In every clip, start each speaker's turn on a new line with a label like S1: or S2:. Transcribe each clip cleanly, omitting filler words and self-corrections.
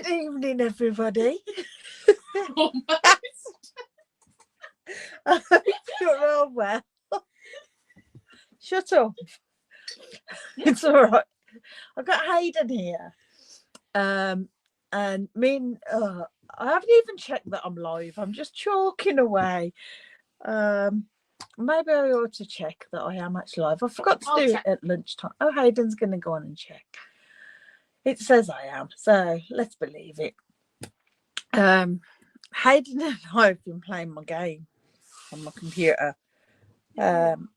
S1: Good evening, everybody.
S2: Almost.
S1: I hope you're all well. Shut up. It's all right. I've got Hayden here. And I haven't even checked that I'm live. I'm just chalking away. Maybe I ought to check that I am actually live. I forgot to do it at lunchtime. Oh, Hayden's going to go on and check. It says I am, so let's believe it. Hayden and I have been playing my game on my computer. And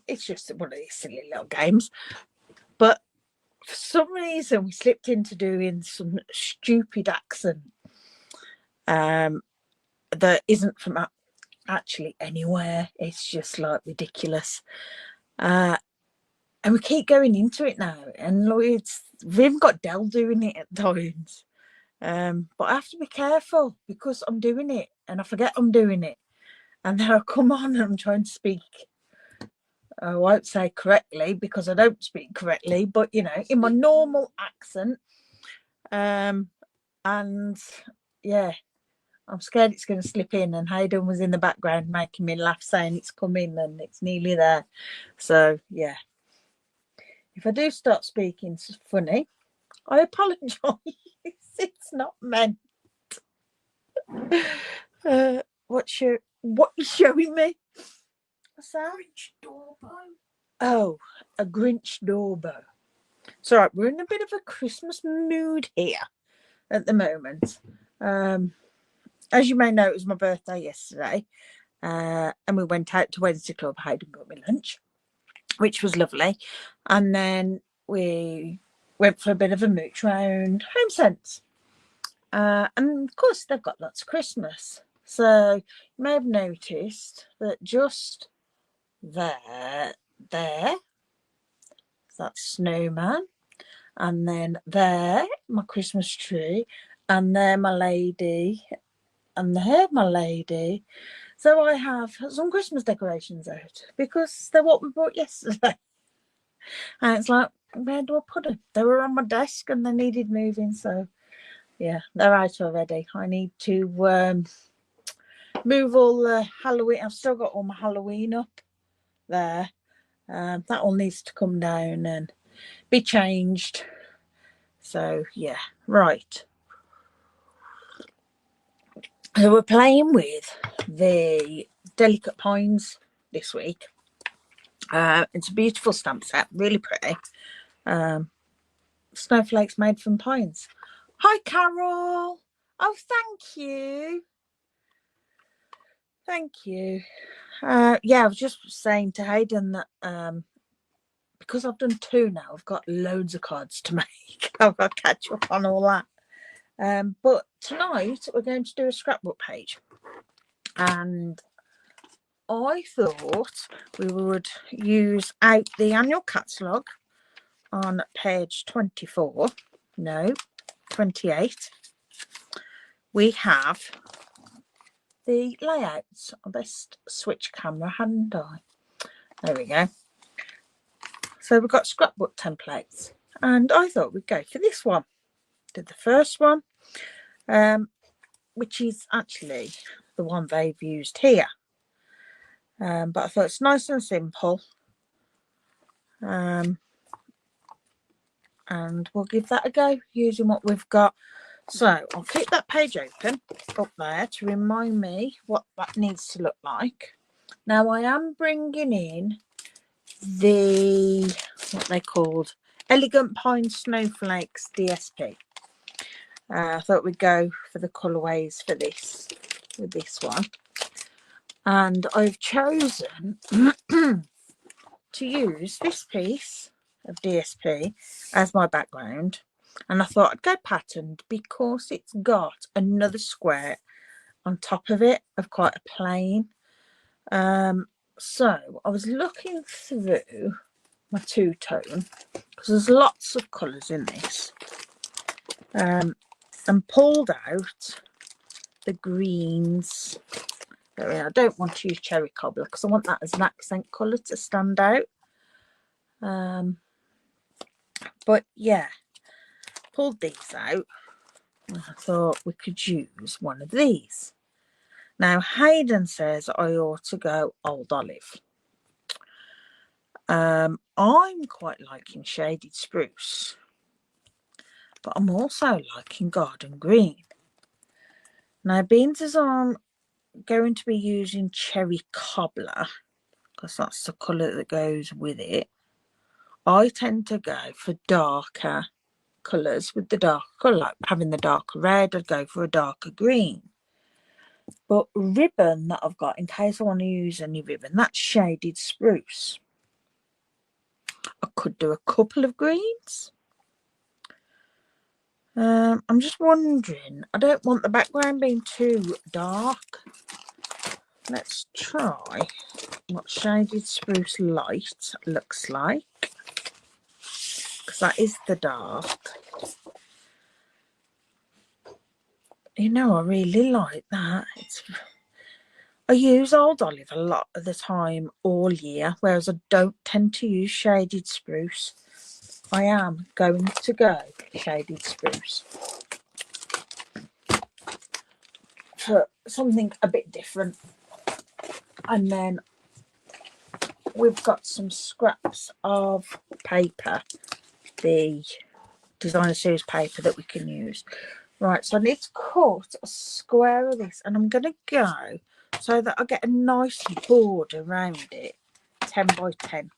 S1: it's just one of these silly little games. But for some reason, we slipped into doing some stupid accent that isn't from actually anywhere. It's just like ridiculous. And we keep going into it now. And we've even got Dell doing it at times. But I have to be careful because I'm doing it and I forget I'm doing it. And then I come on and I'm trying to speak. I won't say correctly because I don't speak correctly, but you know, in my normal accent. And yeah, I'm scared it's going to slip in. And Hayden was in the background making me laugh, saying it's coming and it's nearly there. So yeah, if I do start speaking funny, I apologise. It's not meant. What are you showing me? What's that?
S2: Grinch doorbell.
S1: Oh, a Grinch doorbell. It's all right. We're in a bit of a Christmas mood here at the moment. As you may know, it was my birthday yesterday, and we went out to Wednesday Club. Hayden got me lunch, which was lovely, and then we went for a bit of a mooch round Home Sense. And of course, they've got lots of Christmas. So you may have noticed that just that's that snowman, and then there my Christmas tree, and there my lady, and there my lady. So I have some Christmas decorations out because they're what we bought yesterday. And it's like, where do I put them? They were on my desk and they needed moving. So yeah, they're out already. I need to move all the Halloween. I've still got all my Halloween up there. That all needs to come down and be changed. So yeah, right. So we're playing with the Delicate Pines this week. It's a beautiful stamp set, really pretty. Snowflakes made from pines. Hi, Carol. Oh, thank you. Thank you. Yeah, I was just saying to Hayden that because I've done 2 now, I've got loads of cards to make. I've got to catch up on all that. But tonight we're going to do a scrapbook page. And I thought we would use out the annual catalogue on page 24. No, 28. We have the layouts. I best switch camera, hadn't I? There we go. So we've got scrapbook templates, and I thought we'd go for this one. Did the first one, which is actually the one they've used here. But I thought it's nice and simple. And we'll give that a go using what we've got. So I'll keep that page open up there to remind me what that needs to look like. Now I am bringing in the, what they called, Elegant Pine Snowflakes DSP. I thought we'd go for the colourways for this, with this one. And I've chosen to use this piece of DSP as my background. And I thought I'd go patterned because it's got another square on top of it of quite a plain. So I was looking through my two-tone because there's lots of colours in this, and pulled out the greens. I don't want to use cherry cobbler because I want that as an accent colour to stand out. But yeah, pulled these out. And I thought we could use one of these. Now, Hayden says I ought to go Old Olive. I'm quite liking Shaded Spruce, but I'm also liking Garden Green. Now, being as I'm going to be using Cherry Cobbler, because that's the colour that goes with it, I tend to go for darker colours with the dark colour. Like having the darker red, I'd go for a darker green. But ribbon that I've got, in case I want to use any ribbon, that's Shaded Spruce. I could do a couple of greens. I'm just wondering, I don't want the background being too dark. Let's try what Shaded Spruce Light looks like, because that is the dark. You know, I really like that. I use Old Olive a lot of the time all year, whereas I don't tend to use Shaded Spruce. I am going to go Shaded Spruce for something a bit different. And then we've got some scraps of paper, the designer series paper that we can use. Right, so I need to cut a square of this, and I'm going to go so that I get a nice border around it, 10 by 10.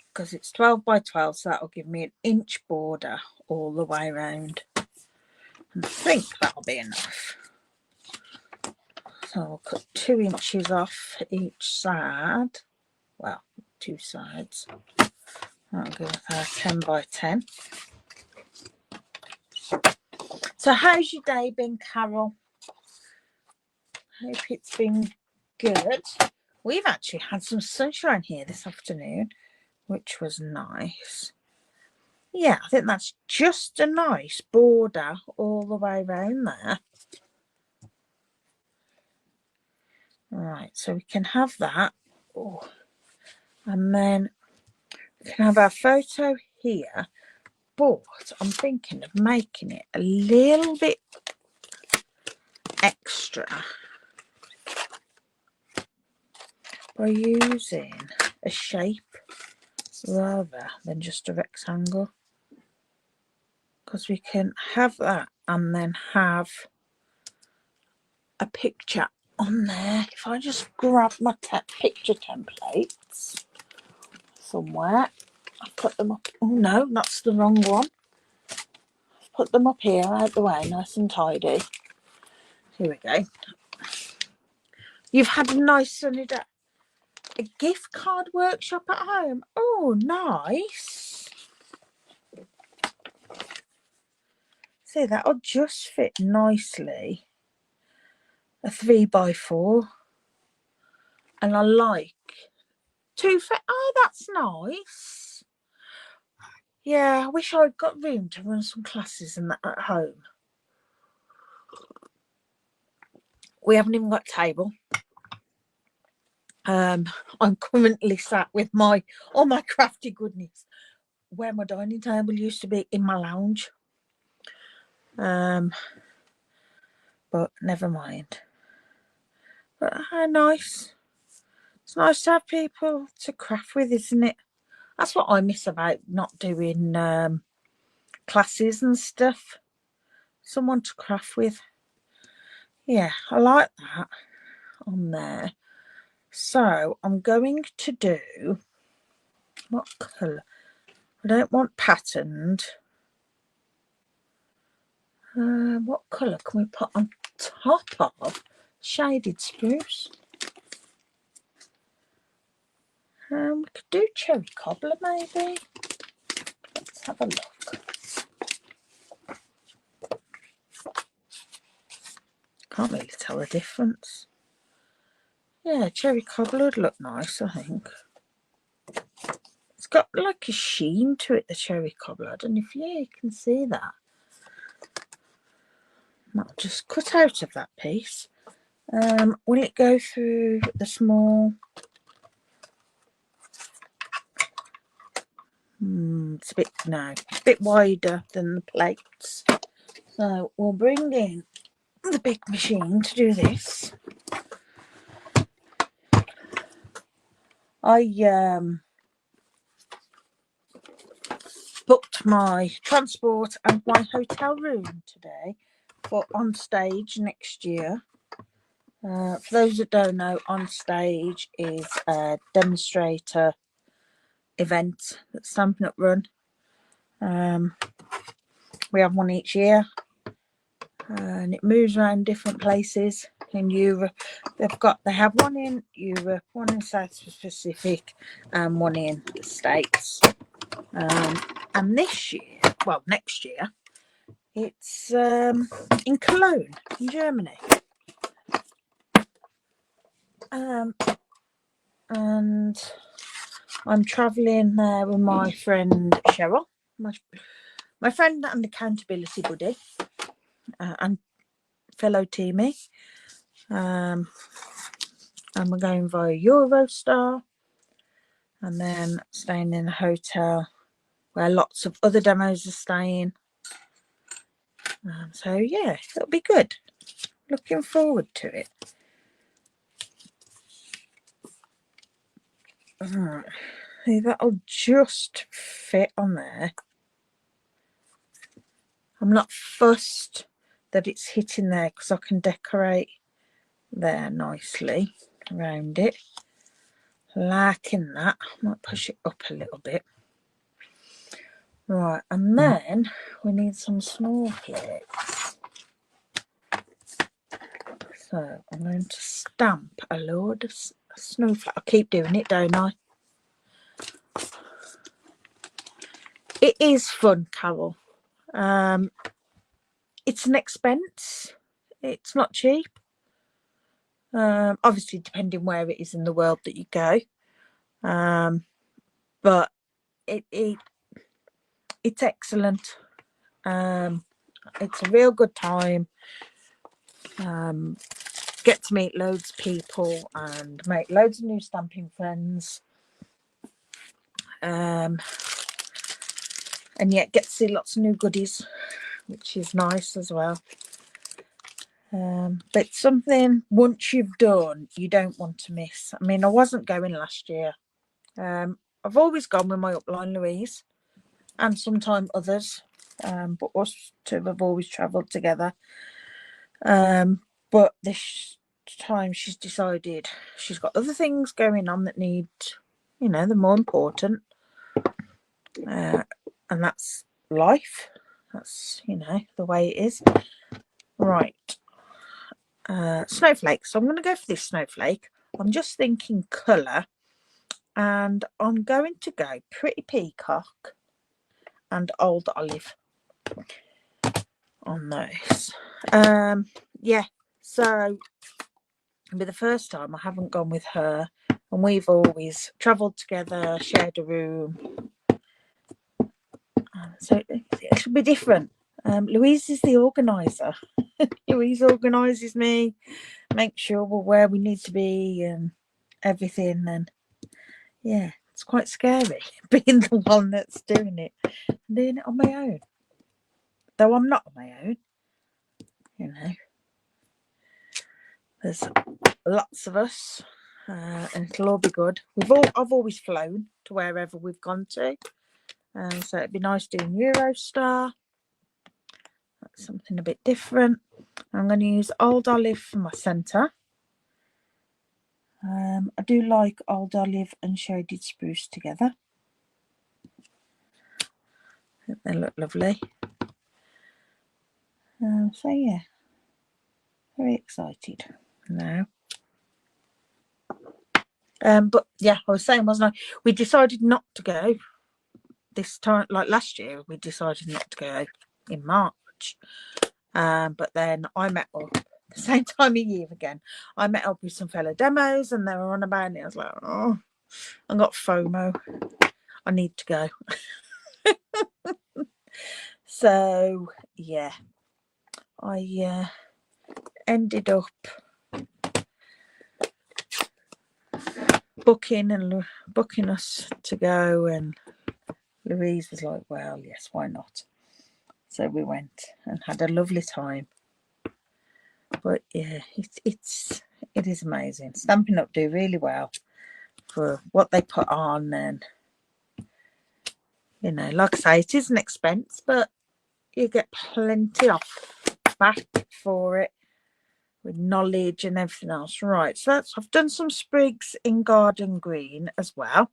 S1: Because it's 12 by 12, so that'll give me an inch border all the way around. And I think that'll be enough. So I'll cut 2 inches off each side. Well, 2 sides. That'll give us 10 by 10. So how's your day been, Carol? Hope it's been good. We've actually had some sunshine here this afternoon, which was nice. Yeah, I think that's just a nice border all the way around there. Right, so we can have that. Oh, and then we can have our photo here. But I'm thinking of making it a little bit extra by using a shape rather than just a rectangle, because we can have that and then have a picture on there. If I just grab my picture templates somewhere, I'll put them up. Oh no, that's the wrong one. Put them up here out the way, nice and tidy. Here we go. You've had a nice sunny day. A gift card workshop at home. Oh, nice. See, that'll just fit nicely. A 3 by 4. And I like 2 for. Oh, that's nice. Yeah, I wish I'd got room to run some classes and that at home. We haven't even got a table. I'm currently sat with all my crafty goodness where my dining table used to be, in my lounge. But never mind. But how nice. It's nice to have people to craft with, isn't it? That's what I miss about not doing classes and stuff. Someone to craft with. Yeah, I like that on there. So I'm going to do, what colour? I don't want patterned. What colour can we put on top of Shaded Spruce? We could do Cherry Cobbler maybe. Let's have a look. Can't really tell the difference. Yeah, Cherry Cobbler would look nice, I think. It's got like a sheen to it, the Cherry Cobbler. I don't know if you can see that. I'll just cut out of that piece. Will it go through the small It's a bit wider than the plates. So we'll bring in the big machine to do this. I booked my transport and my hotel room today for On Stage next year. For those that don't know, On Stage is a demonstrator event that Stampin' Up run. We have one each year, and it moves around different places in Europe. They have one in Europe, one in South Pacific, and one in the States. And this year, well, next year, it's in Cologne, in Germany. And I'm travelling there with my friend Cheryl, my friend and accountability buddy, and fellow teamie. And we're going via Eurostar, and then staying in a hotel where lots of other demos are staying. So yeah, it'll be good. Looking forward to it. That'll just fit on there. I'm not fussed that it's hitting there because I can decorate there nicely around it. Liking that. I might push it up a little bit. Right, and then we need some snowflakes. So I'm going to stamp a load of snowflakes. I keep doing it, don't I? It is fun, Carol. It's an expense. It's not cheap. Obviously, depending where it is in the world that you go. But it's excellent. It's a real good time. Get to meet loads of people and make loads of new stamping friends. And yet get to see lots of new goodies, which is nice as well. But something once you've done, you don't want to miss. I mean, I wasn't going last year. I've always gone with my upline Louise, and sometimes others, but us two have always travelled together. But this time she's decided she's got other things going on that need, they're more important. And that's life. That's, the way it is. Right. Snowflakes. So I'm going to go for this snowflake. I'm just thinking colour. And I'm going to go Pretty Peacock and Old Olive on those. Yeah. So it'll be the first time I haven't gone with her. And we've always travelled together, shared a room. So it'll be different. Louise is the organiser. Louise organises me, makes sure we're where we need to be and everything. And yeah, it's quite scary being the one that's doing it on my own. Though I'm not on my own, There's lots of us, and it'll all be good. I've always flown to wherever we've gone to. So it'd be nice doing Eurostar. That's something a bit different. I'm going to use Old Olive for my centre. I do like Old Olive and Shaded Spruce together. I think they look lovely. So yeah, very excited now. But yeah, I was saying, wasn't I? We decided not to go this time, like last year. We decided not to go in March. But then I met up the same time of year again. I met up with some fellow demos, and they were on about it. I was like, oh, I got FOMO. I need to go. So yeah, I ended up booking us to go and Louise was like, well, yes, why not? So we went and had a lovely time. But yeah, it is amazing. Stampin' Up do really well for what they put on, and you know, like I say, it is an expense, but you get plenty off back for it with knowledge and everything else. Right, so I've done some sprigs in garden green as well.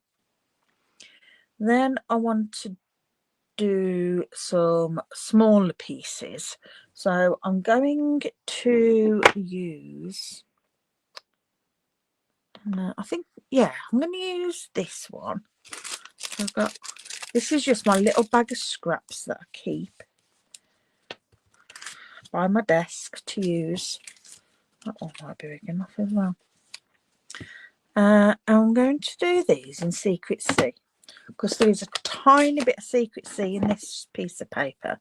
S1: Then I want to do some smaller pieces, so I'm going to use I think, yeah, I'm going to use this one. I've got, this is just my little bag of scraps that I keep by my desk to use. That one might be big enough as well. I'm going to do these in Secret C, because there is a tiny bit of Secret C in this piece of paper.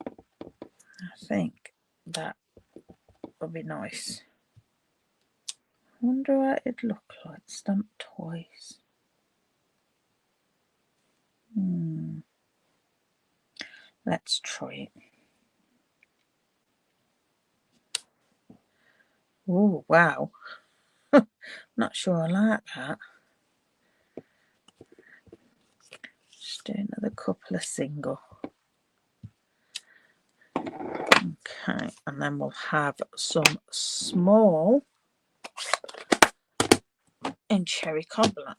S1: I think that would be nice. I wonder what it'd look like stamped twice. Let's try it. Oh, wow. Not sure I like that. Just do another couple of single. Okay, and then we'll have some small in cherry cobbler,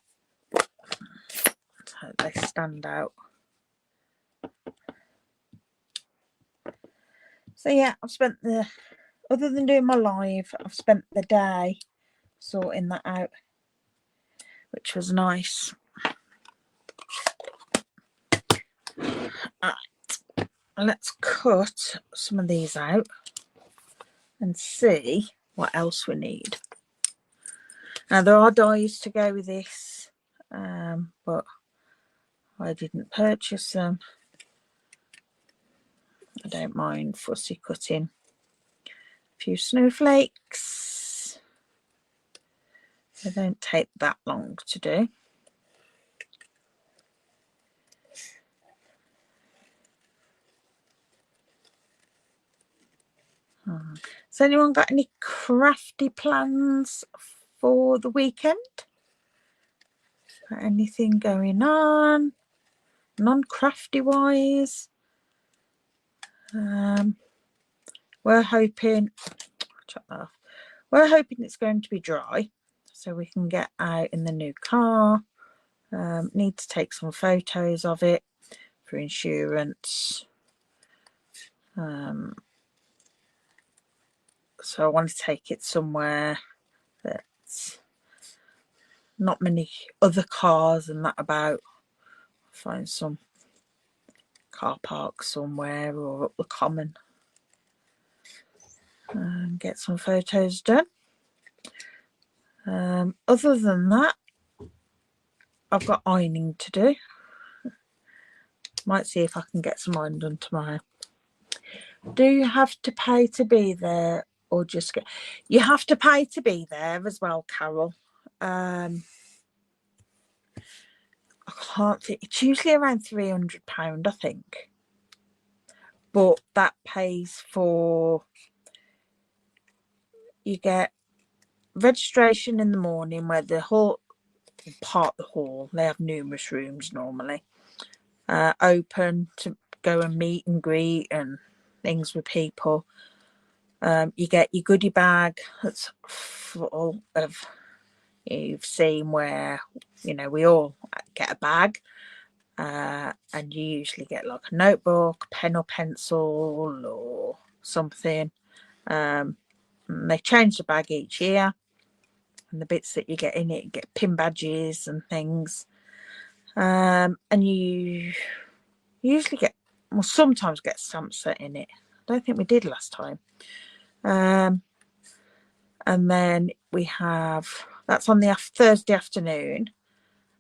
S1: so they stand out. So yeah, I've spent other than doing my live, I've spent the day sorting that out, which was nice. Right, let's cut some of these out and see what else we need. Now there are dies to go with this, but I didn't purchase them. I don't mind fussy cutting a few snowflakes. They don't take that long to do. Has anyone got any crafty plans for the weekend? Got anything going on? Non-crafty wise? We're hoping it's going to be dry, so we can get out in the new car. Need to take some photos of it for insurance. So I want to take it somewhere that's not many other cars and that about. Find some car park somewhere or up the common and get some photos done. Other than that, I've got ironing to do. Might see if I can get some iron done tomorrow. Do you have to pay to be there, or just get? You have to pay to be there as well, Carol. I can't think. It's usually around £300, I think. But that pays for, you get registration in the morning where the hall, part the hall, they have numerous rooms normally, open to go and meet and greet and things with people. You get your goodie bag that's full of, you've seen where, you know, we all get a bag, and you usually get like a notebook, pen or pencil or something. They change the bag each year, and the bits that you get in it, you get pin badges and things. And you usually get, well, sometimes get stamp set in it. I don't think we did last time. And then we have, that's on the Thursday afternoon,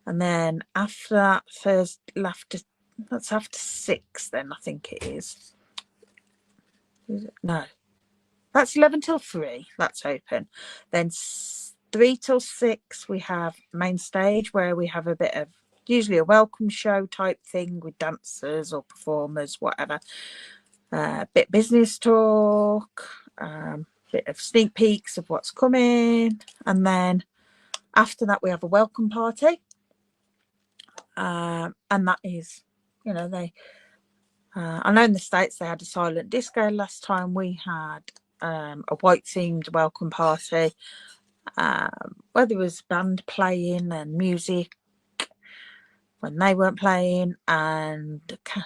S1: and then after that that's after 6 then, I think it is. No, that's 11 till 3, that's open. Then 3 till 6 we have main stage, where we have a bit of usually a welcome show type thing with dancers or performers, whatever. Bit business talk, bit of sneak peeks of what's coming, and then after that we have a welcome party. And that is, you know, I know in the States they had a silent disco last time. We had a white themed welcome party where there was band playing and music when they weren't playing, and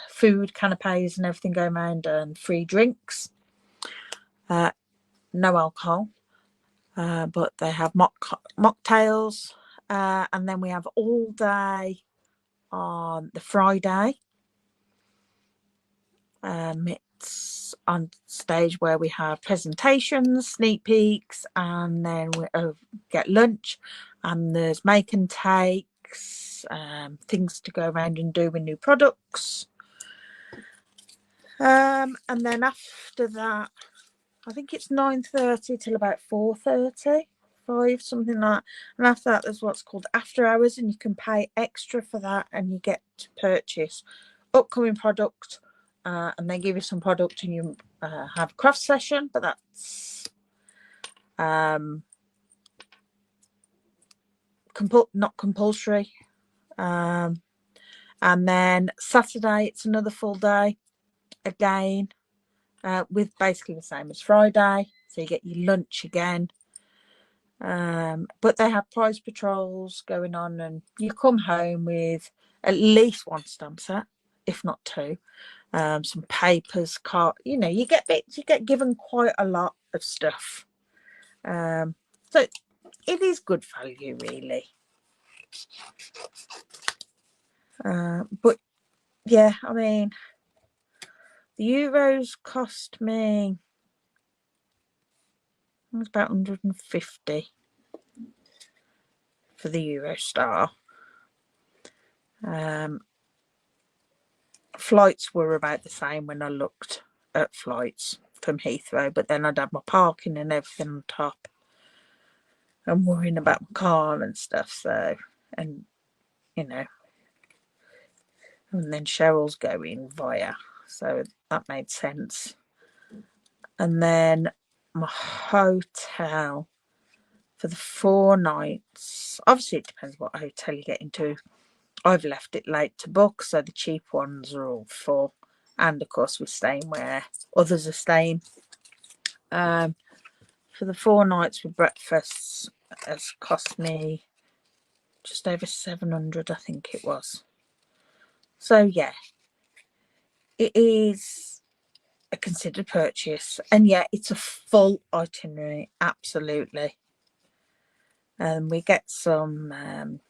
S1: food, canapes and everything going around, and free drinks. No alcohol, but they have mocktails, and then we have all day on the Friday. It's on stage where we have presentations, sneak peeks, and then we get lunch, and there's make and takes, things to go around and do with new products. And then after that, I think it's 9:30 till about 4:30, 5, something like that. And after that, there's what's called after hours, and you can pay extra for that, and you get to purchase upcoming product, and they give you some product, and you have a craft session, but that's not compulsory. And then Saturday, it's another full day again, with basically the same as Friday. So you get your lunch again. But they have prize patrols going on, and you come home with at least one stamp set, if not two. Some papers, you know, you get given quite a lot of stuff. So it is good value, really. But yeah, I mean, the euros cost me, it was about 150 for the Eurostar. Flights were about the same when I looked at flights from Heathrow, but then I'd have my parking and everything on top. I'm worrying about my car and stuff, so, and you know, and then Cheryl's going via, so that made sense. And then my hotel for the 4 nights, obviously it depends what hotel you get into. I've left it late to book, so the cheap ones are all full, and of course we're staying where others are staying. For the 4 nights with breakfasts, has cost me just over 700, I think it was. So yeah, it is a considered purchase, and yeah, it's a full itinerary, absolutely. And we get some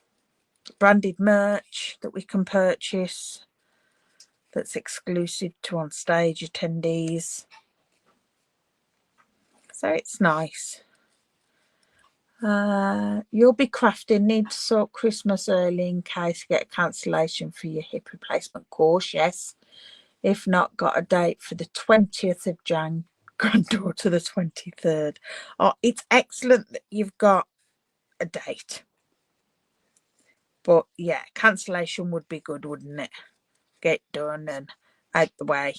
S1: branded merch that we can purchase that's exclusive to on stage attendees, so it's nice. You'll be crafting, need to sort Christmas early in case you get a cancellation for your hip replacement course. Yes, if not, got a date for the 20th of Jan, granddaughter the 23rd. Oh, it's excellent that you've got a date, but yeah, cancellation would be good, wouldn't it? Get done and out the way.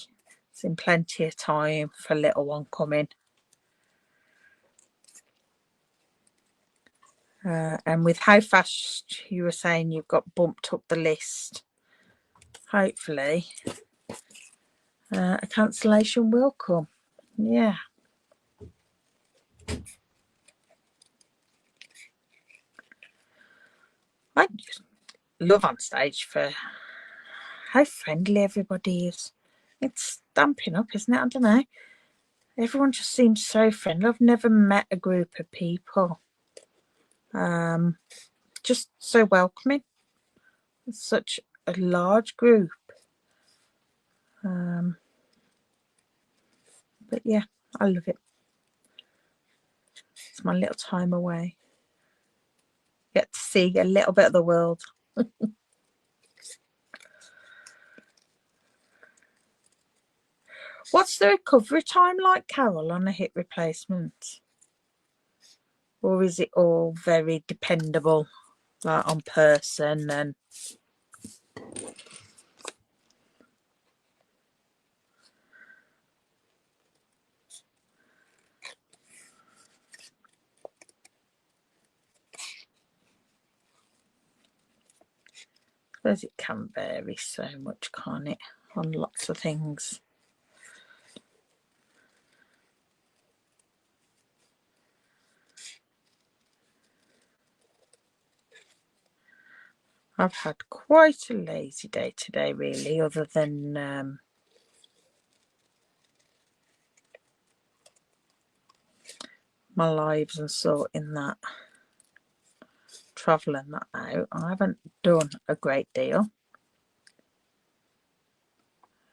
S1: It's in plenty of time for a little one coming. And with how fast you were saying you've got bumped up the list, hopefully a cancellation will come. Yeah. I just love on stage for how friendly everybody is. It's Stampin' Up, isn't it? I don't know. Everyone just seems so friendly. I've never met a group of people just so welcoming. It's such a large group. But yeah, I love it. It's my little time away. Get to see a little bit of the world. What's the recovery time like, Carol, on a hip replacement? Or is it all very dependable, like on person? And suppose it can vary so much, can't it, on lots of things. I've had quite a lazy day today, really, other than my lives and sorting that, travelling that out. I haven't done a great deal.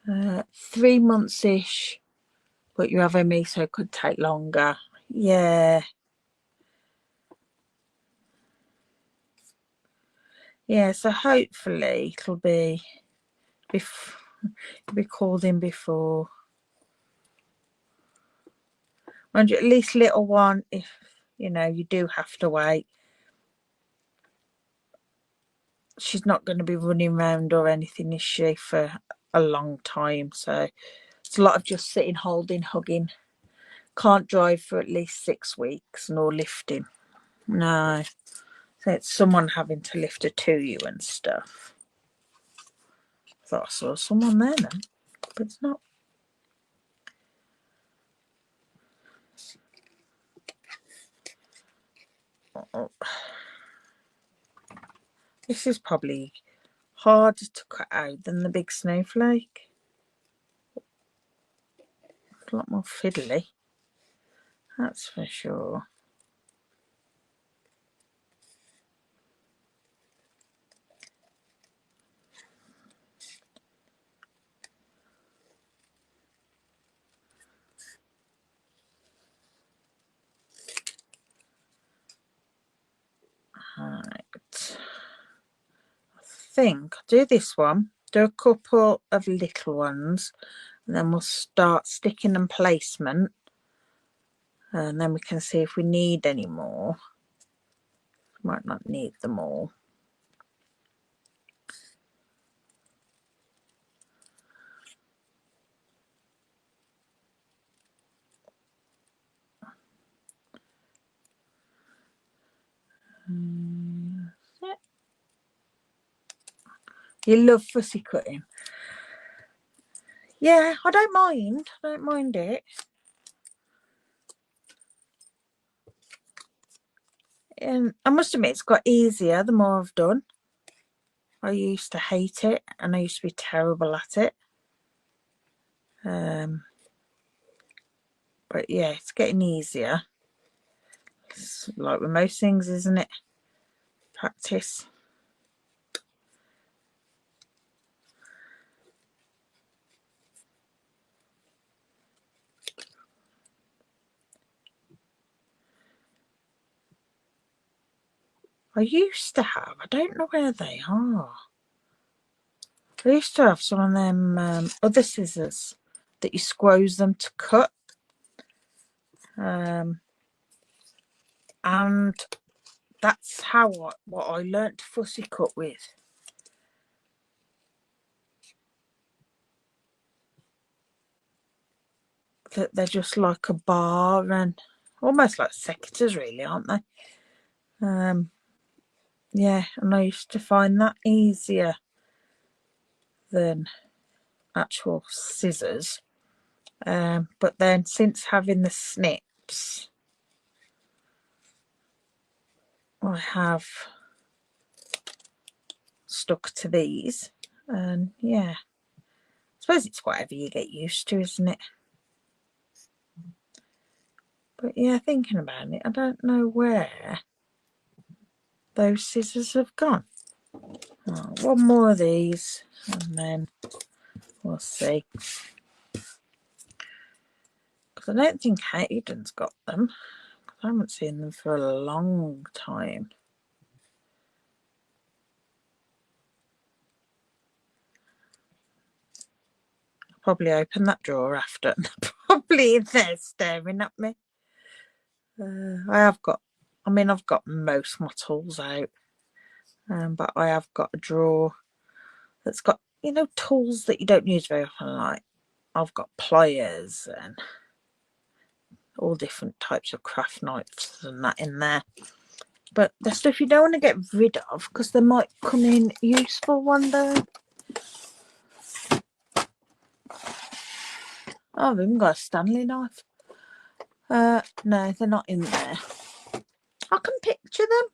S1: 3 months-ish, but you're having me, so it could take longer. Yeah. Yeah, so hopefully it'll be called in before. And at least little one, if you know you do have to wait, she's not going to be running around or anything, is she, for a long time? So it's a lot of just sitting, holding, hugging. Can't drive for at least 6 weeks, nor lifting. No, so it's someone having to lift her to you and stuff. I thought I saw someone there then, but it's not. Oh. This is probably harder to cut out than the big snowflake. It's a lot more fiddly, that's for sure. Right. I think I'll do this one, do a couple of little ones, and then we'll start sticking and placement, and then we can see if we need any more. Might not need them all. You love fussy cutting. Yeah, I don't mind. I don't mind it. And I must admit, it's got easier the more I've done. I used to hate it, and I used to be terrible at it. But yeah, it's getting easier. It's like with most things, isn't it? Practice. I used to have, I don't know where they are. I used to have some of them other scissors that you squoze them to cut. And that's what I learnt to fussy cut with. That they're just like a bar and almost like secateurs, really, aren't they? Yeah, and I used to find that easier than actual scissors. But then since having the snips, I have stuck to these, and yeah, I suppose it's whatever you get used to, isn't it? But yeah, thinking about it, I don't know where those scissors have gone. Oh, one more of these, and then we'll see. Because I don't think Hayden's got them. I haven't seen them for a long time. I'll probably open that drawer after, and they're probably in there staring at me. I've got most of my tools out, but I have got a drawer that's got, you know, tools that you don't use very often, like I've got pliers and all different types of craft knives and that in there. But the stuff you don't want to get rid of because they might come in useful one day. Oh, I've even got a Stanley knife. No, they're not in there. I can picture them.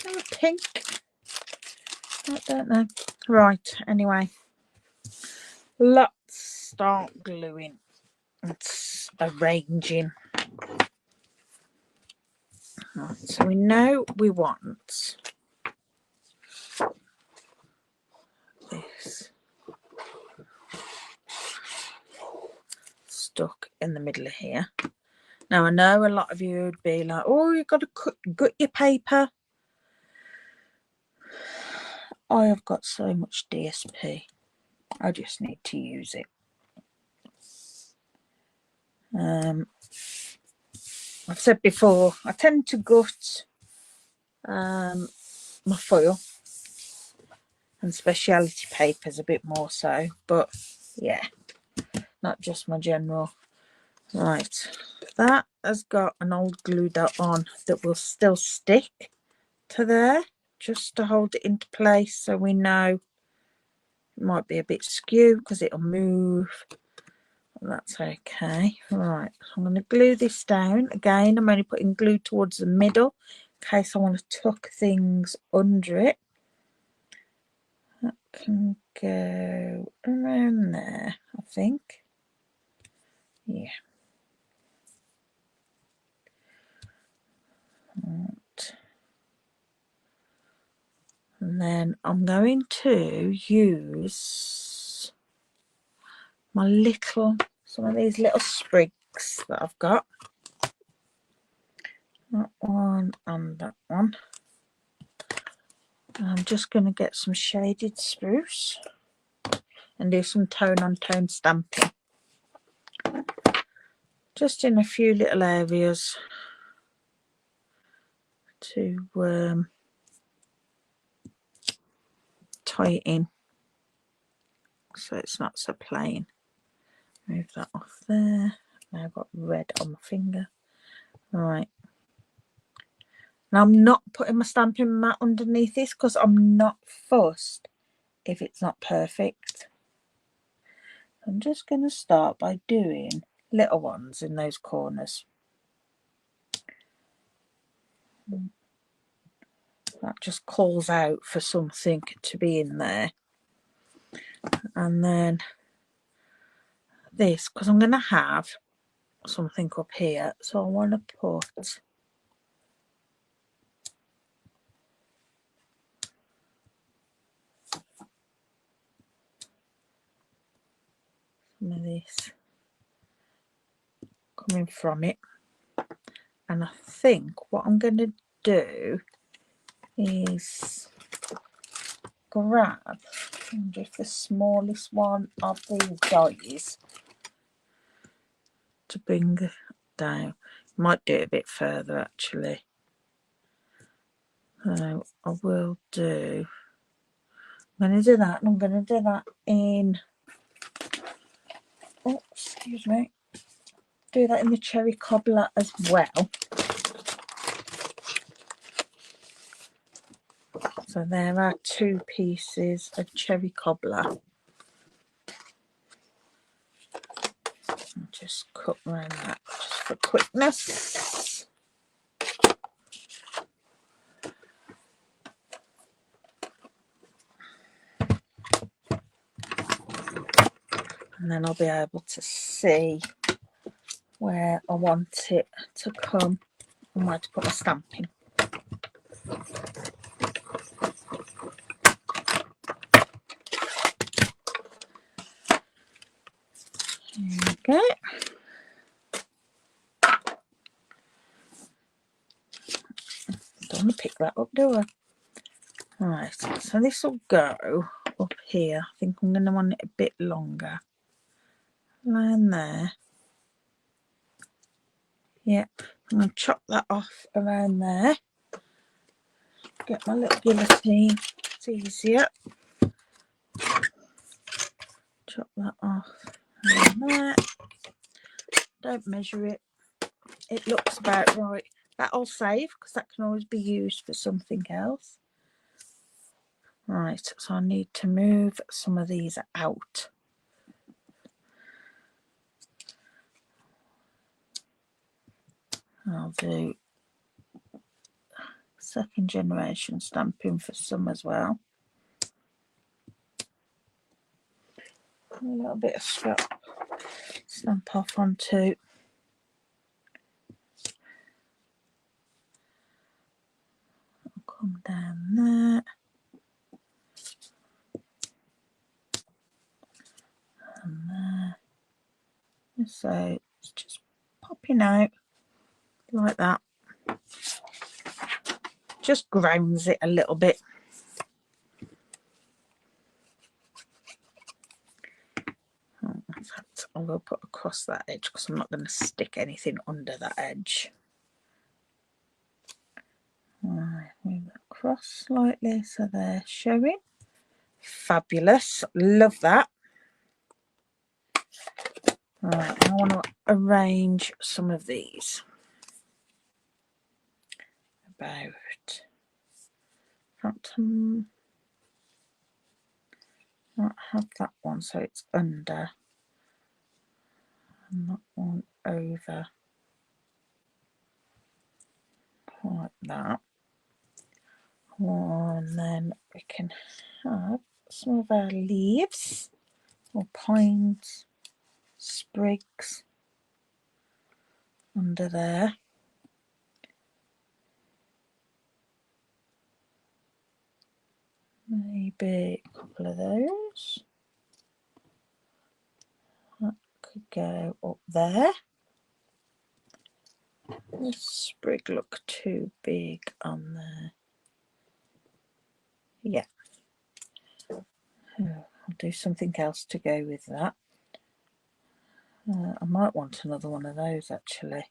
S1: They're pink. I don't know. Right, anyway. Let's start gluing. It's arranging. Right, so we know we want this stuck in the middle of here. Now I know a lot of you would be like, oh, you've got to gut your paper. I have got so much DSP. I just need to use it. I've said before, I tend to gut my foil and speciality papers a bit more so, but yeah, not just my general. Right, that has got an old glue dot on that will still stick to there just to hold it into place, so we know it might be a bit skew because it'll move. That's okay. Right, I'm going to glue this down again. I'm only putting glue towards the middle in case I want to tuck things under it. That can go around there, I think. Yeah. Right. And then I'm going to use some of these little sprigs that I've got. That one and that one. I'm just going to get some shaded spruce and do some tone on tone stamping. Just in a few little areas to tie it in so it's not so plain. Move that off there. Now I've got red on my finger. Right. Now I'm not putting my stamping mat underneath this because I'm not fussed if it's not perfect. I'm just going to start by doing little ones in those corners. That just calls out for something to be in there. And then this, because I'm going to have something up here, so I want to put some of this coming from it. And I think what I'm going to do is grab just the smallest one of these dies to bring down. Might do it a bit further actually. So I will do, I'm going to do that, and I'm going to do that in, oh excuse me, do that in the cherry cobbler as well. So there are 2 pieces of cherry cobbler. I'll just cut around that just for quickness. And then I'll be able to see where I want it to come and where to put my stamping. There we go. Don't want to pick that up, do I? Right, so this will go up here. I think I'm going to want it a bit longer. Around there. Yep, I'm going to chop that off around there. Get my little guillotine, it's easier. Chop that off around there. Don't measure it. It looks about right. that I'll save because that can always be used for something else. Right, so I need to move some of these out. I'll do second generation stamping for some as well. A little bit of scrap stamp off onto. I'll come down there. And there. So it's just popping out like that. Just grounds it a little bit. In fact, I will put across that edge because I'm not going to stick anything under that edge. Right, move it across slightly so they're showing. Fabulous, love that. Right, I want to arrange some of these. About not have that one so it's under, and that one over like that. And then we can have some of our leaves or pines, sprigs under there. Maybe a couple of those. That could go up there. This sprig look too big on there. Yeah. I'll do something else to go with that. I might want another one of those actually.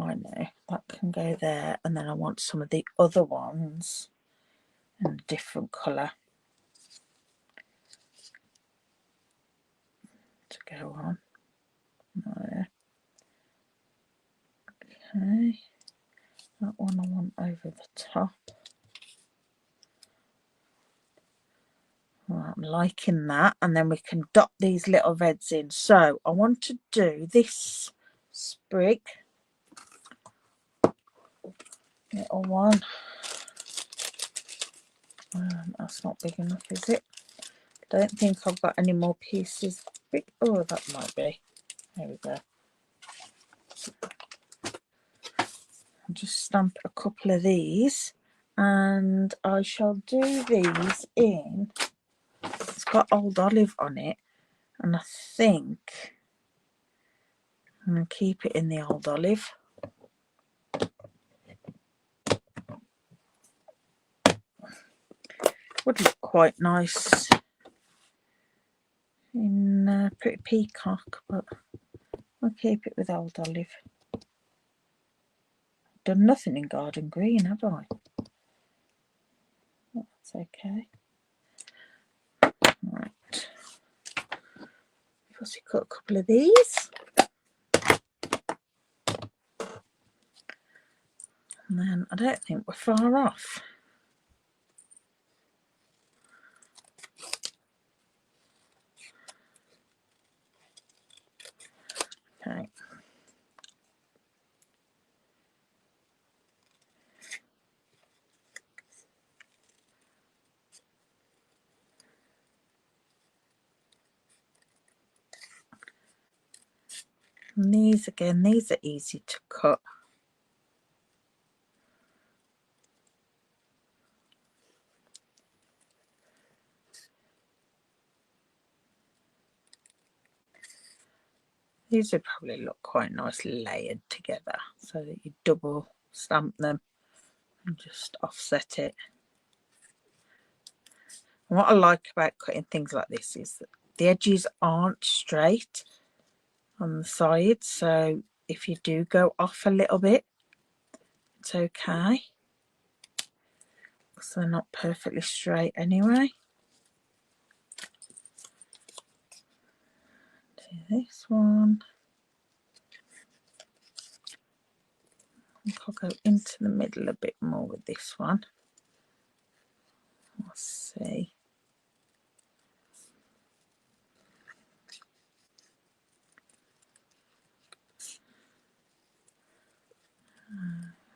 S1: I know, that can go there, and then I want some of the other ones in a different colour to go on. There. Okay, that one I want over the top. Right, I'm liking that, and then we can dot these little reds in. So I want to do this sprig, little one. That's not big enough, is it? Don't think I've got any more pieces big. Oh, that might be. There we go. I'll just stamp a couple of these, and I shall do these in. It's got Old Olive on it, and I think I'm going to keep it in the Old Olive. Would look quite nice in Pretty Peacock, but I'll keep it with Old Olive. Done nothing in Garden Green, have I? That's okay. Right. Fussy cut a couple of these. And then I don't think we're far off. Okay. And these again, these are easy to cut. These would probably look quite nice layered together, so that you double stamp them and just offset it. And what I like about cutting things like this is that the edges aren't straight on the sides, so if you do go off a little bit, it's okay, because they're not perfectly straight anyway. Do this one. think I'll go into the middle a bit more with this one. Let's see.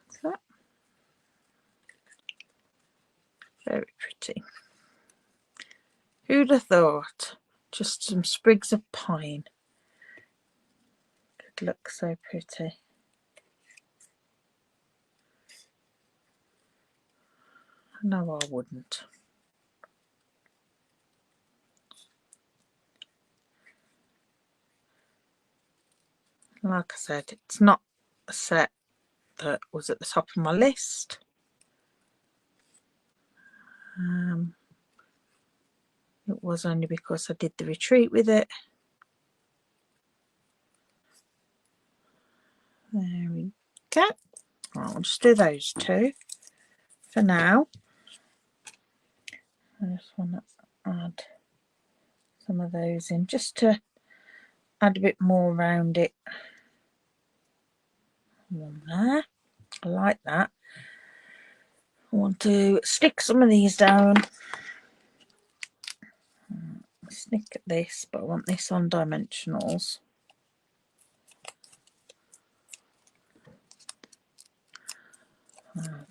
S1: What's that? Very pretty. Who'd have thought? Just some sprigs of pine could look so pretty. No, I wouldn't. Like I said, it's not a set that was at the top of my list. It was only because I did the retreat with it. There we go. Right, I'll just do those two for now. I just want to add some of those in just to add a bit more around it. One there. I like that. I want to stick some of these down. Stick at this, but I want this on dimensionals.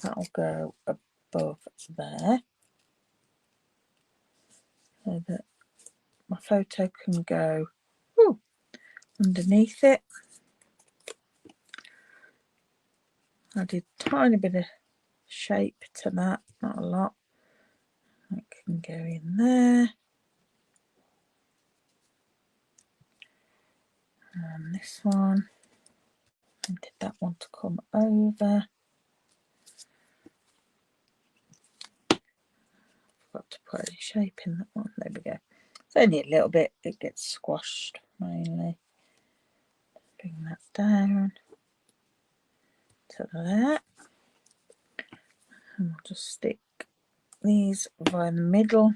S1: That'll go above there, so that my photo can go underneath it. I did a tiny bit of shape to that, not a lot. That can go in there. And this one, I did that one to come over. Forgot to put any shape in that one. There we go. It's only a little bit, it gets squashed mainly. Bring that down to there. And we'll just stick these via the middle.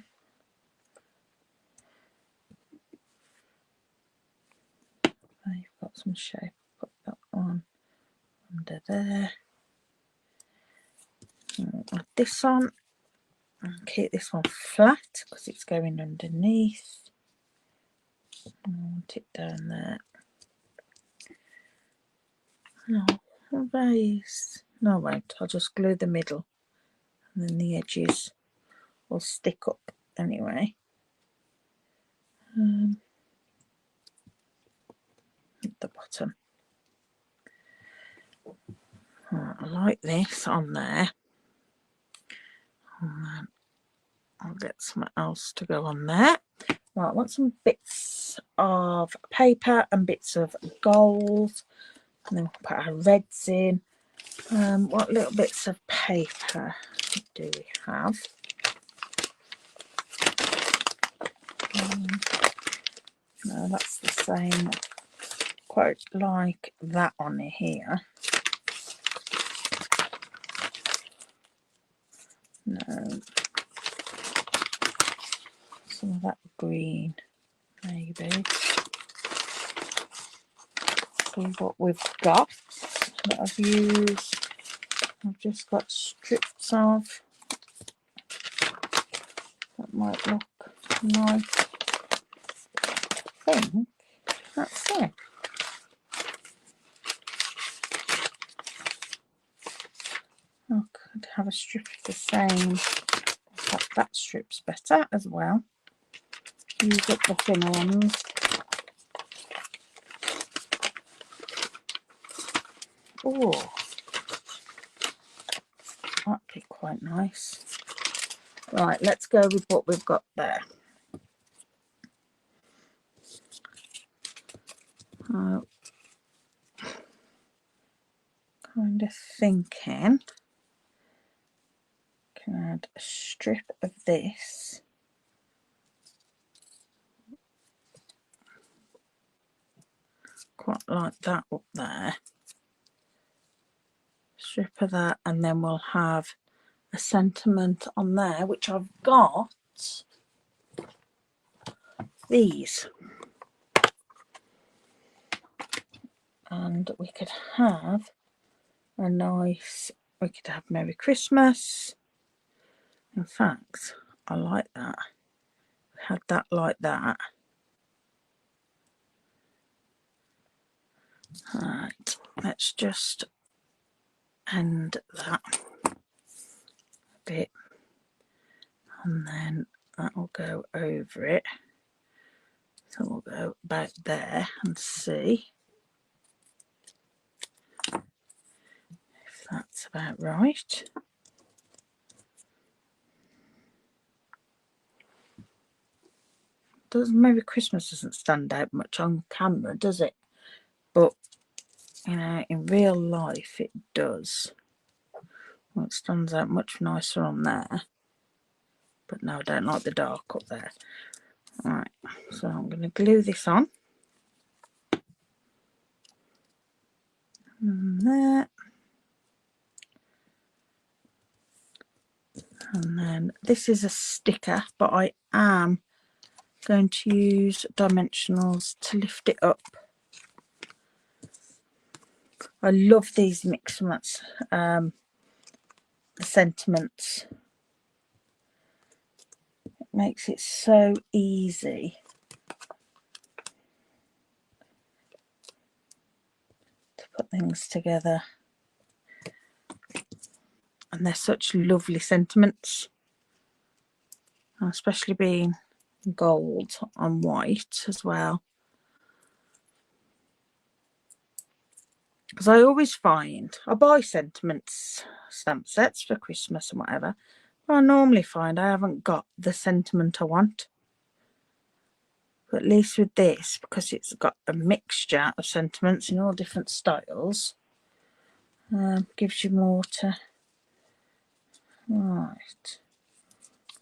S1: You've got some shape. Put that one under there. Add this on and keep this one flat because it's going underneath. I want it down there. No, I'll raise. No, I won't. I'll just glue the middle and then the edges will stick up anyway. At the bottom. I like this on there. And then I'll get something else to go on there. Right, I want some bits of paper and bits of gold. And then we'll put our reds in. What little bits of paper do we have? No, that's the same. Quite like that on here. No. Some of that green, maybe. See what we've got that I've used. I've just got strips of. That might look nice. I think that's it. I could have a strip of the same. That strip's better as well. Use up the thinner ones. Oh, that'd be quite nice. Right, let's go with what we've got there. Kind of thinking can add a strip of this. Quite like that up there. Strip of that, and then we'll have a sentiment on there, which I've got these. And we could have a nice, we could have Merry Christmas. In fact, I like that. Had that like that. Right, let's just end that a bit, and then that will go over it. So we'll go about there and see if that's about right. Merry Christmas doesn't stand out much on camera, does it? But you know, in real life it does. Well, it stands out much nicer on there. But no, I don't like the dark up there. Alright, so I'm going to glue this on. And there. And then this is a sticker, but I am going to use dimensionals to lift it up. I love these mixmats, the sentiments. It makes it so easy to put things together. And they're such lovely sentiments, especially being gold on white as well. Because I always find, I buy sentiments stamp sets for Christmas and whatever, but I normally find I haven't got the sentiment I want. But at least with this, because it's got a mixture of sentiments in all different styles, gives you more to... Right,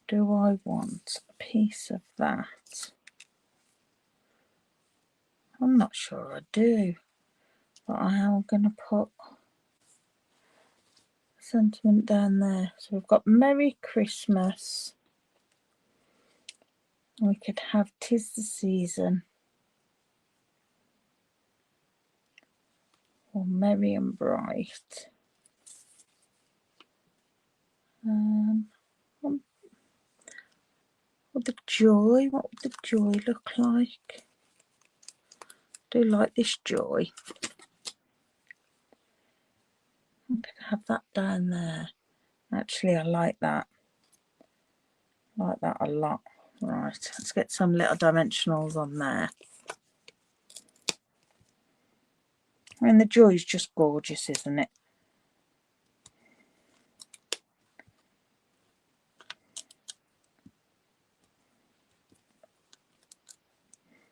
S1: do I want a piece of that? I'm not sure I do, but I am going to put sentiment down there. So we've got Merry Christmas. We could have 'Tis the Season, or Merry and Bright. Or the Joy. What would the Joy look like? I do like this Joy. I'm going to have that down there. Actually, I like that. I like that a lot. Right, let's get some little dimensionals on there. I mean, the Joy is just gorgeous, isn't it?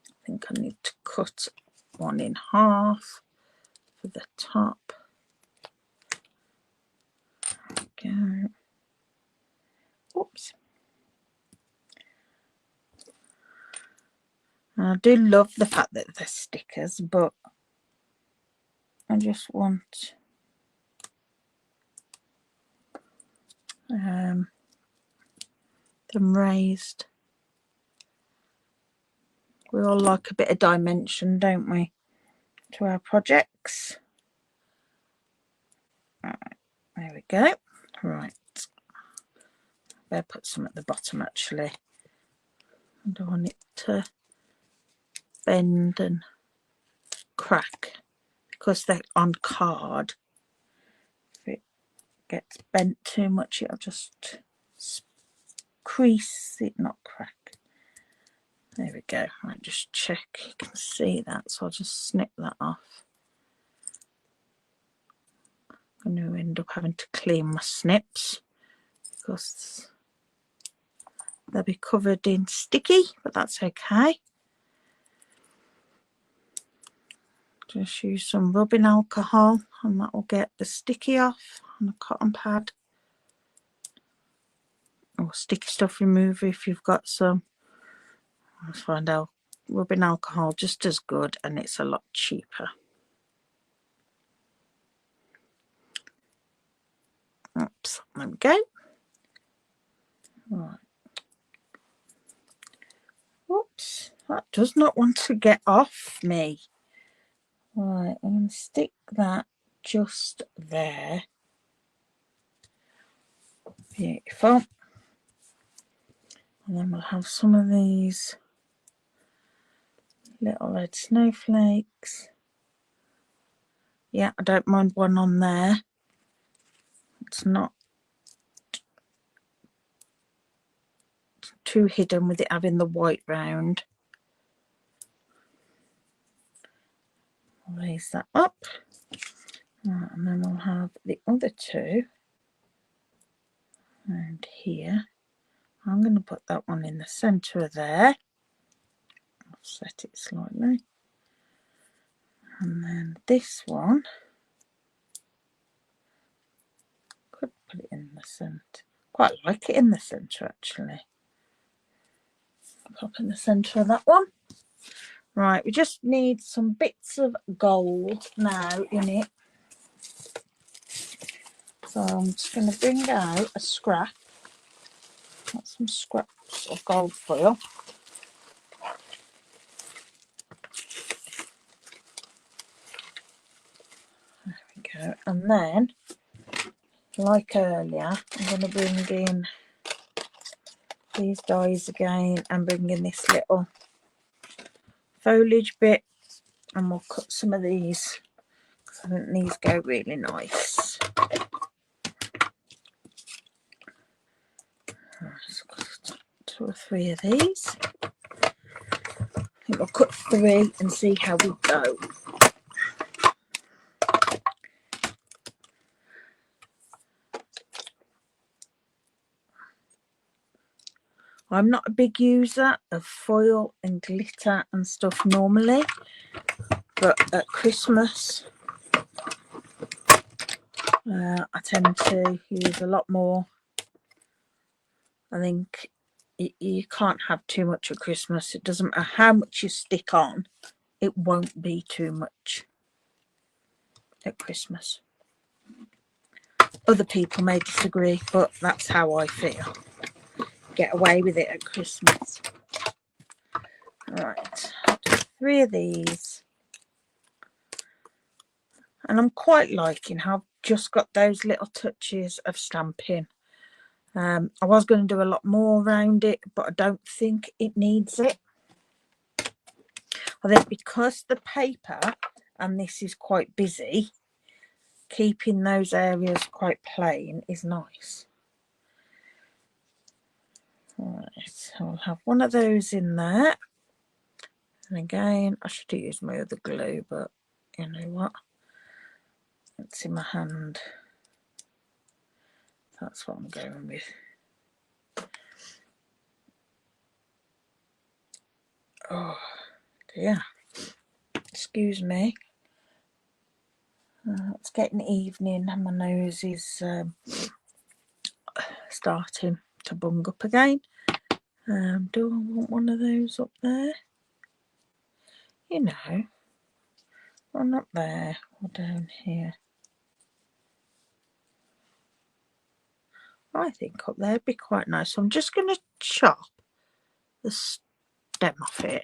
S1: I think I need to cut one in half for the top. There we go. Oops. I do love the fact that they're stickers, but I just want them raised. We all like a bit of dimension, don't we, to our projects? Right, there we go. Right, better put some at the bottom actually. I don't want it to bend and crack because they're on card. If it gets bent too much, it'll just crease it, not crack. There we go. I just check you can see that, so I'll just snip that off. I'm going to end up having to clean my snips because they'll be covered in sticky, but that's okay. Just use some rubbing alcohol and that will get the sticky off on a cotton pad, or sticky stuff remover if you've got some. I find out rubbing alcohol just as good, and it's a lot cheaper. Oops, there we go. Right. Oops, that does not want to get off me. Right, I'm going to stick that just there. Beautiful. And then we'll have some of these little red snowflakes. Yeah, I don't mind one on there. It's not too hidden with it having the white round. I'll raise that up. And then we'll have the other two around here. I'm going to put that one in the centre of there. I'll set it slightly. And then this one, could put it in the centre. Quite like it in the centre actually. Pop in the centre of that one. Right, we just need some bits of gold now in it. So I'm just going to bring out a scrap. Got some scraps of gold foil. There we go. And then, like earlier, I'm going to bring in these dies again and bring in this little foliage bit, and we'll cut some of these because I think these go really nice. Two or three of these. I think I'll cut 3 and see how we go. I'm not a big user of foil and glitter and stuff normally, but at Christmas I tend to use a lot more. I think you can't have too much at Christmas. It doesn't matter how much you stick on, it won't be too much at Christmas. Other people may disagree, but that's how I feel. Get away with it at Christmas. Right, I'll do 3 of these. And I'm quite liking how I've just got those little touches of stamping. I was going to do a lot more around it, but I don't think it needs it. I think because the paper and this is quite busy, keeping those areas quite plain is nice. Right, so I'll have one of those in there. And again, I should use my other glue, but you know what? It's in my hand. That's what I'm going with. Oh dear. Excuse me. It's getting evening and my nose is starting to bung up again. Do I want one of those up there? You know, one up there or down here. I think up there would be quite nice. So I'm just going to chop the stem off it,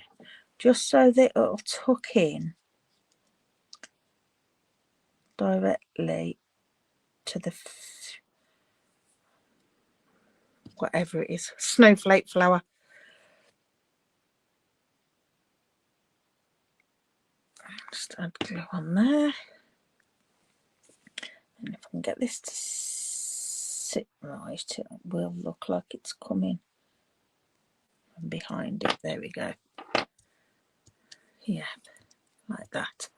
S1: just so that it'll tuck in directly to the whatever it is, snowflake flower. Just add glue on there. And if I can get this to sit right, it will look like it's coming from behind it. There we go. Yeah, like that.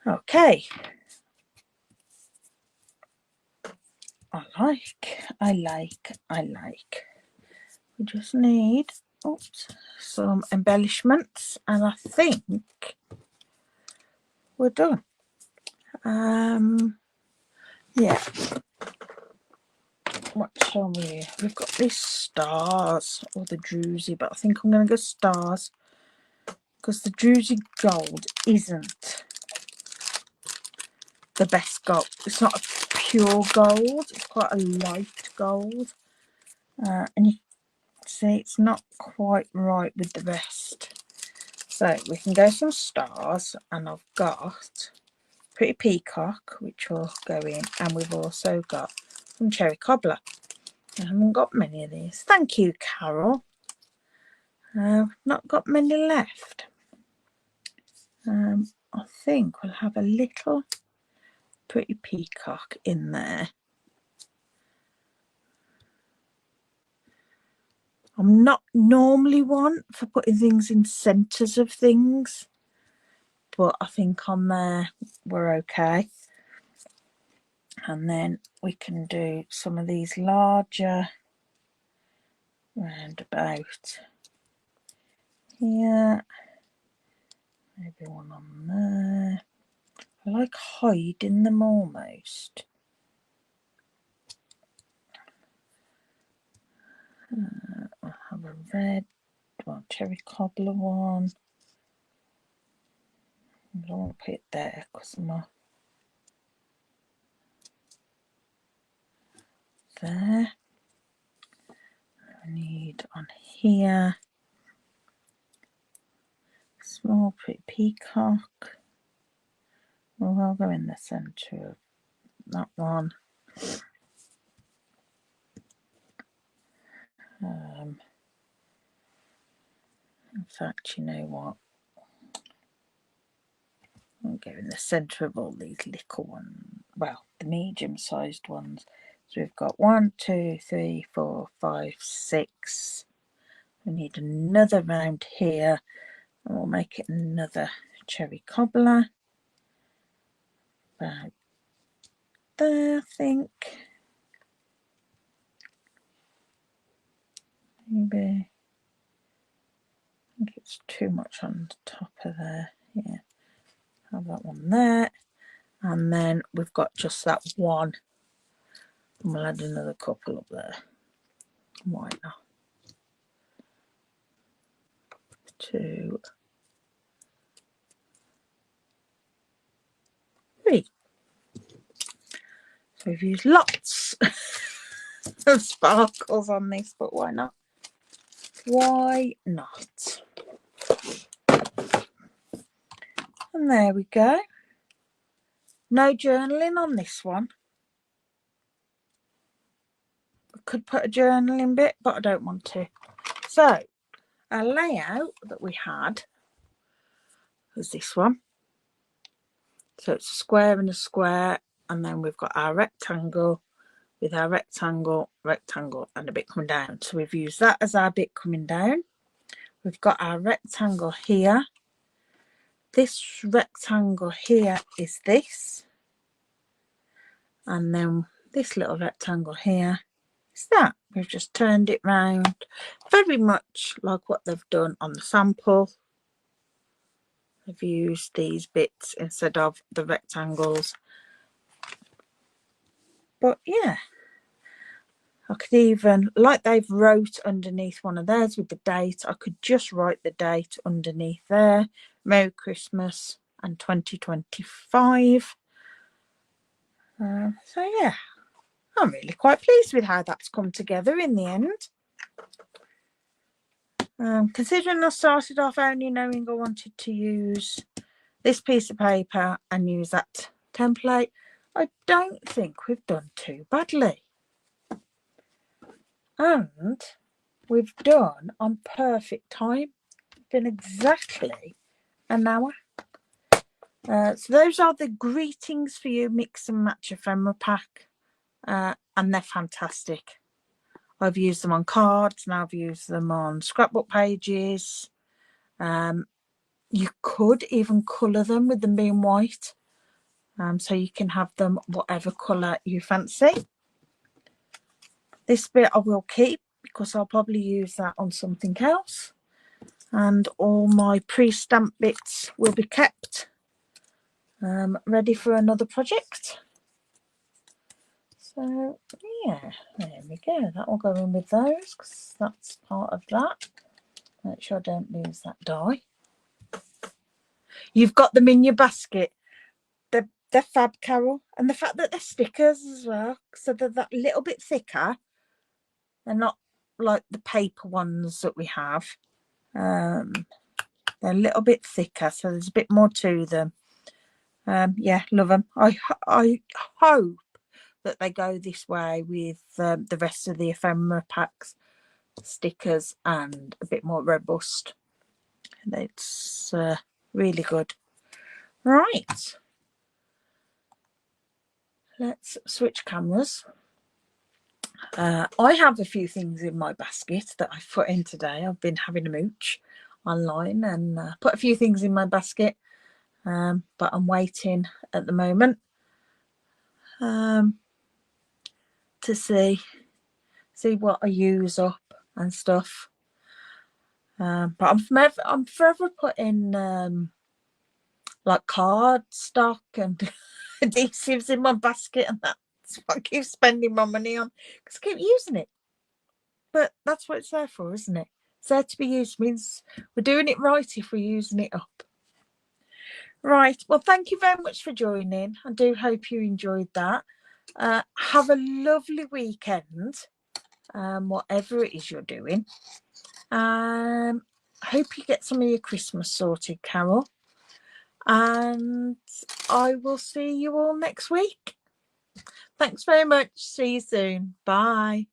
S1: Okay. I like. We just need some embellishments, and I think we're done. Yeah. What shall we? We've got these stars or the druzy, but I think I'm going to go stars because the druzy gold isn't the best gold. It's not a pure gold. It's quite a light gold, and you see it's not quite right with the rest. So we can go some stars, and I've got Pretty Peacock, which will go in, and we've also got some Cherry Cobbler. I haven't got many of these. Thank you, Carol. Not got many left. I think we'll have a little Pretty Peacock in there. I'm not normally one for putting things in centres of things, but I think on there we're okay. And then we can do some of these larger round about here. Maybe one on there. I like hiding them almost. I'll have a red, well, Cherry Cobbler one. I don't want to put it there because I'm there. I need on here small Pretty Peacock. Well, I'll go in the centre of that one. In fact, you know what? I'll go in the centre of all these little ones. Well, the medium-sized ones. So we've got 1, 2, 3, 4, 5, 6. We need another round here, and we'll make it another Cherry Cobbler. About there, I think. Maybe. I think it's too much on the top of there. Yeah. Have that one there. And then we've got just that one. And we'll add another couple up there. Why not? 2, 3. So we've used lots of sparkles on this, but why not? Why not? And there we go. No journaling on this one. I could put a journaling bit, but I don't want to. So our layout that we had was this one. So it's a square and a square, and then we've got our rectangle with our rectangle, rectangle, and a bit coming down. So we've used that as our bit coming down. We've got our rectangle here. This rectangle here is this. And then this little rectangle here is that. We've just turned it round, very much like what they've done on the sample. I've used these bits instead of the rectangles. But yeah, I could even, like they've wrote underneath one of theirs with the date, I could just write the date underneath there. Merry Christmas and 2025. So yeah, I'm really quite pleased with how that's come together in the end. Considering I started off only knowing I wanted to use this piece of paper and use that template, I don't think we've done too badly. And we've done on perfect time. Been exactly an hour. So those are the greetings for you mix and match ephemera pack, and they're fantastic. I've used them on cards and I've used them on scrapbook pages. You could even colour them with them being white, so you can have them whatever colour you fancy. This bit I will keep because I'll probably use that on something else, and all my pre-stamped bits will be kept ready for another project. So yeah, there we go. That will go in with those because that's part of that. Make sure I don't lose that die. You've got them in your basket. They're fab, Carol, and the fact that they're stickers as well, so they're that little bit thicker. They're not like the paper ones that we have. They're a little bit thicker, so there's a bit more to them. Yeah, love them. I hope that they go this way with the rest of the ephemera packs, stickers, and a bit more robust. It's really good. Right, let's switch cameras. I have a few things in my basket that I've put in today. I've been having a mooch online and put a few things in my basket, but I'm waiting at the moment to see what I use up and stuff. But I'm forever putting like card stock and adhesives in my basket, and that's what I keep spending my money on because I keep using it. But that's what it's there for, isn't it? It's there to be used. Means we're doing it right if we're using it up. Right. Well, thank you very much for joining. I do hope you enjoyed that. Have a lovely weekend, whatever it is you're doing. Hope you get some of your Christmas sorted, Carol. And I will see you all next week. Thanks very much. See you soon. Bye.